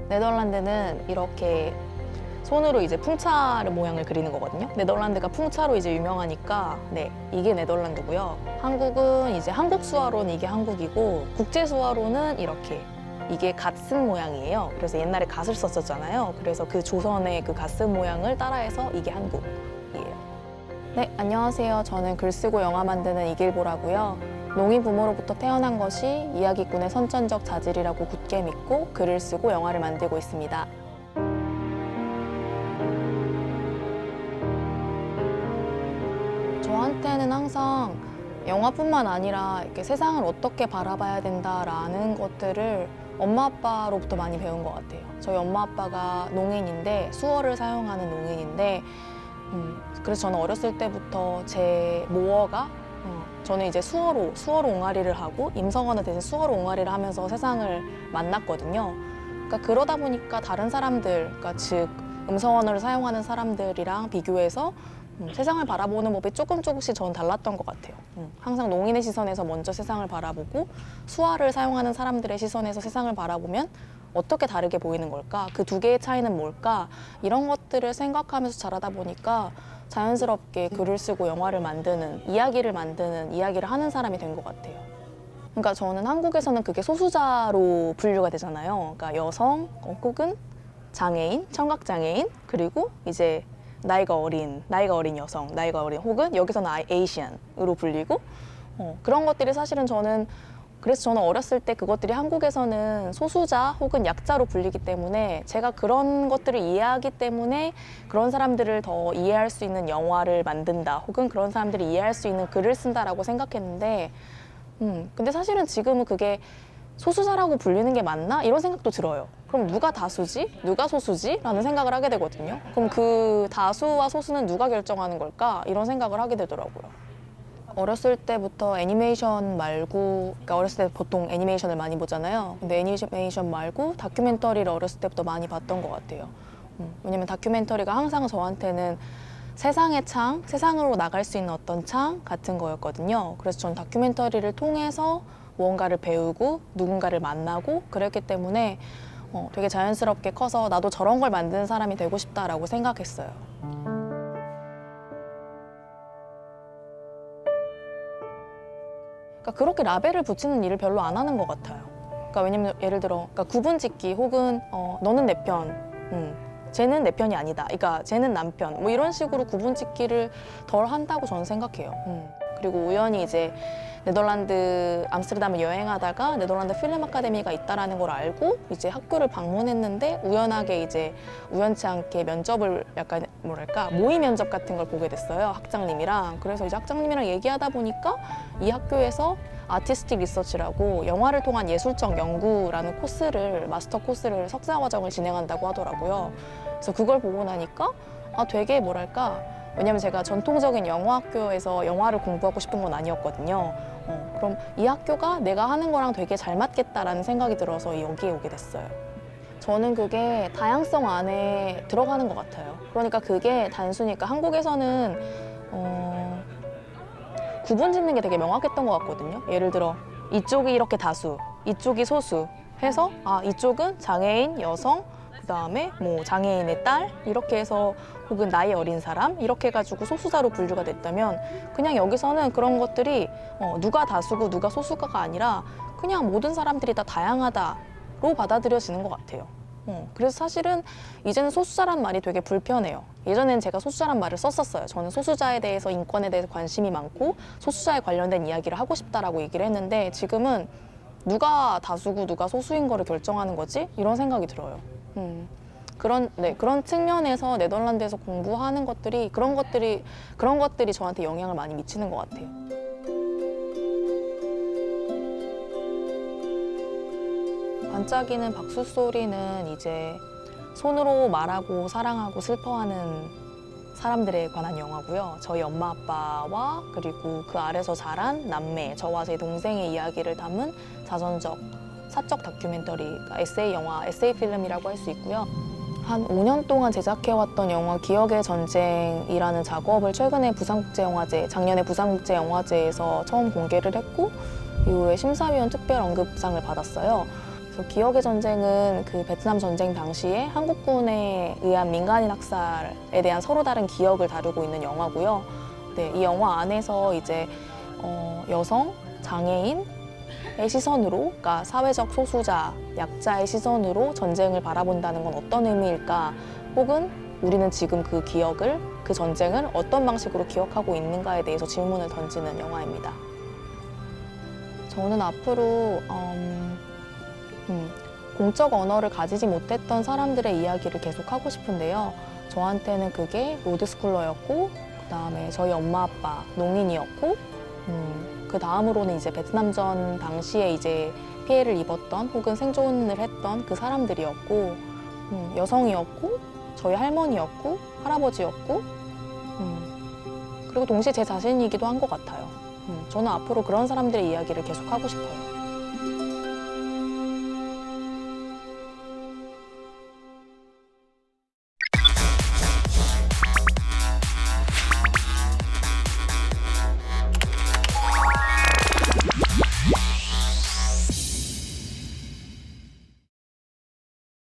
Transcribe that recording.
네덜란드는 이렇게 손으로 이제 풍차를 모양을 그리는 거거든요. 네덜란드가 풍차로 이제 유명하니까 네, 이게 네덜란드고요. 한국은 이제 한국 수화로는 이게 한국이고 국제 수화로는 이렇게 이게 갓 쓴 모양이에요. 그래서 옛날에 갓을 썼었잖아요. 그래서 그 조선의 그 갓 쓴 모양을 따라해서 이게 한국이에요. 네, 안녕하세요. 저는 글 쓰고 영화 만드는 이길보라고요. 농인 부모로부터 태어난 것이 이야기꾼의 선천적 자질이라고 굳게 믿고 글을 쓰고 영화를 만들고 있습니다. 저한테는 항상 영화뿐만 아니라 이렇게 세상을 어떻게 바라봐야 된다라는 것들을 엄마 아빠로부터 많이 배운 것 같아요. 저희 엄마 아빠가 농인인데 수어를 사용하는 농인인데 그래서 저는 어렸을 때부터 제 모어가 저는 이제 수어로 옹알이를 하고 임성어는 대신 수어로 옹알이를 하면서 세상을 만났거든요. 그러니까 그러다 보니까 다른 사람들, 그러니까 즉 음성언어를 사용하는 사람들이랑 비교해서 세상을 바라보는 법이 조금씩 저는 달랐던 것 같아요. 항상 농인의 시선에서 먼저 세상을 바라보고 수화를 사용하는 사람들의 시선에서 세상을 바라보면 어떻게 다르게 보이는 걸까? 그 두 개의 차이는 뭘까? 이런 것들을 생각하면서 자라다 보니까 자연스럽게 글을 쓰고 영화를 만드는, 이야기를 하는 사람이 된 것 같아요. 그러니까 저는 한국에서는 그게 소수자로 분류가 되잖아요. 그러니까 여성 혹은 장애인, 청각장애인, 그리고 이제 나이가 어린 여성, 나이가 어린 혹은 여기서는 에이시안으로 불리고 그런 것들이 사실은 그래서 저는 어렸을 때 그것들이 한국에서는 소수자 혹은 약자로 불리기 때문에 제가 그런 것들을 이해하기 때문에 그런 사람들을 더 이해할 수 있는 영화를 만든다 혹은 그런 사람들이 이해할 수 있는 글을 쓴다라고 생각했는데 근데 사실은 지금은 그게 소수자라고 불리는 게 맞나? 이런 생각도 들어요. 그럼 누가 다수지? 누가 소수지? 라는 생각을 하게 되거든요. 그럼 그 다수와 소수는 누가 결정하는 걸까? 이런 생각을 하게 되더라고요. 어렸을 때부터 애니메이션 말고, 그러니까 어렸을 때 보통 애니메이션을 많이 보잖아요. 근데 애니메이션 말고 다큐멘터리를 어렸을 때부터 많이 봤던 것 같아요. 왜냐면 다큐멘터리가 항상 저한테는 세상의 창, 세상으로 나갈 수 있는 어떤 창 같은 거였거든요. 그래서 전 다큐멘터리를 통해서 무언가를 배우고 누군가를 만나고 그랬기 때문에 되게 자연스럽게 커서 나도 저런 걸 만드는 사람이 되고 싶다라고 생각했어요. 그러니까 그렇게 라벨을 붙이는 일을 별로 안 하는 것 같아요. 그러니까 왜냐면 예를 들어 그러니까 구분짓기 혹은 너는 내 편, 쟤는 내 편이 아니다. 그러니까 쟤는 남편. 뭐 이런 식으로 구분짓기를 덜 한다고 저는 생각해요. 그리고 우연히 이제 네덜란드 암스테르담을 여행하다가 네덜란드 필름 아카데미가 있다라는 걸 알고 이제 학교를 방문했는데 우연하게 이제 우연치 않게 면접을 약간 뭐랄까 모의 면접 같은 걸 보게 됐어요. 학장님이랑. 그래서 이제 학장님이랑 얘기하다 보니까 이 학교에서 아티스틱 리서치라고 영화를 통한 예술적 연구라는 마스터 코스를 석사 과정을 진행한다고 하더라고요. 그래서 그걸 보고 나니까 되게 뭐랄까 왜냐면 제가 전통적인 영화학교에서 영화를 공부하고 싶은 건 아니었거든요. 그럼 이 학교가 내가 하는 거랑 되게 잘 맞겠다라는 생각이 들어서 여기에 오게 됐어요. 저는 그게 다양성 안에 들어가는 것 같아요. 그러니까 그게 단순히 그러니까 한국에서는 구분 짓는 게 되게 명확했던 것 같거든요. 예를 들어 이쪽이 이렇게 다수, 이쪽이 소수 해서 이쪽은 장애인, 여성, 그다음에 뭐 장애인의 딸 이렇게 해서 혹은 나이 어린 사람 이렇게 해가지고 소수자로 분류가 됐다면 그냥 여기서는 그런 것들이 누가 다수고 누가 소수가가 아니라 그냥 모든 사람들이 다 다양하다로 받아들여지는 것 같아요. 그래서 사실은 이제는 소수자란 말이 되게 불편해요. 예전에는 제가 소수자란 말을 썼었어요. 저는 소수자에 대해서 인권에 대해서 관심이 많고 소수자에 관련된 이야기를 하고 싶다라고 얘기를 했는데 지금은 누가 다수고 누가 소수인 거를 결정하는 거지? 이런 생각이 들어요. 그런 측면에서 네덜란드에서 공부하는 것들이 그런 것들이 저한테 영향을 많이 미치는 것 같아요. 반짝이는 박수 소리는 이제 손으로 말하고 사랑하고 슬퍼하는 사람들에 관한 영화고요. 저희 엄마 아빠와 그리고 그 아래서 자란 남매, 저와 제 동생의 이야기를 담은 자전적 사적 다큐멘터리, 그러니까 에세이 영화, 에세이 필름이라고 할 수 있고요. 한 5년 동안 제작해왔던 영화 기억의 전쟁이라는 작업을 최근에 작년에 부산국제영화제에서 처음 공개를 했고 이후에 심사위원 특별 언급상을 받았어요. 그래서 기억의 전쟁은 그 베트남 전쟁 당시에 한국군에 의한 민간인 학살에 대한 서로 다른 기억을 다루고 있는 영화고요. 네, 이 영화 안에서 이제 여성, 장애인의 시선으로, 그러니까 사회적 소수자, 약자의 시선으로 전쟁을 바라본다는 건 어떤 의미일까? 혹은 우리는 지금 그 기억을, 그 전쟁을 어떤 방식으로 기억하고 있는가에 대해서 질문을 던지는 영화입니다. 저는 앞으로 공적 언어를 가지지 못했던 사람들의 이야기를 계속 하고 싶은데요. 저한테는 그게 로드스쿨러였고, 그 다음에 저희 엄마 아빠 농인이었고, 그 다음으로는 이제 베트남전 당시에 이제 피해를 입었던 혹은 생존을 했던 그 사람들이었고, 여성이었고, 저희 할머니였고, 할아버지였고, 그리고 동시에 제 자신이기도 한 것 같아요. 저는 앞으로 그런 사람들의 이야기를 계속 하고 싶어요.